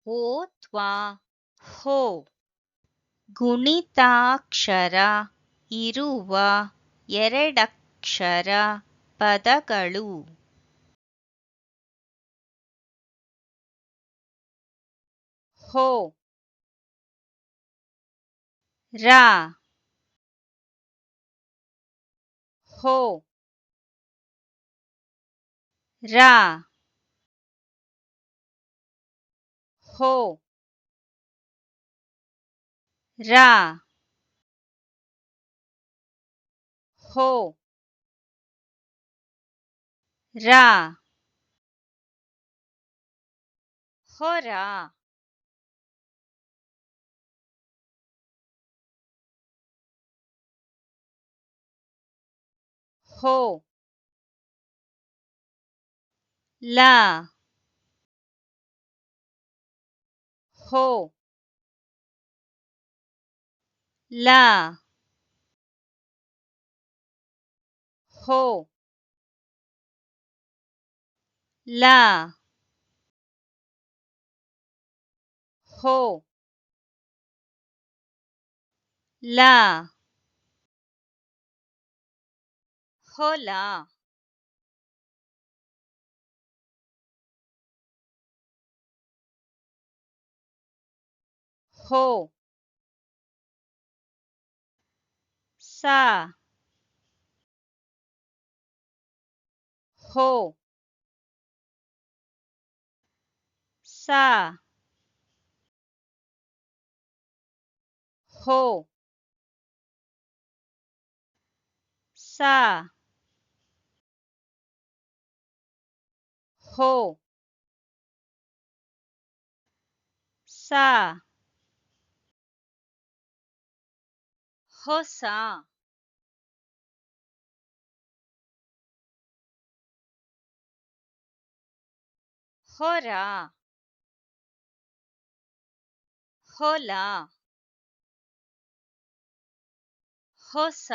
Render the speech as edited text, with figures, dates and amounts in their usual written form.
ಓ ಹೋ. ಗುಣಿತಾಕ್ಷರ ಇರುವ ಎರಡಕ್ಷರ ಪದಗಳು. ಹೋ ರ ಹೋ ರ ಹೋ ರ ಹೋ ರ ಹೊರ. ಹೋ ಲ ಹೋ ಲ ಹೋ ಲ ಹೋ ಲ ಹೊಲ. ಹೋ ಸ ಹೋ ಸ ಹೋ ಸ ಹೋ ಸ ಹೊಸ. ಹೊರ ಹೊಲ ಹೊಸ.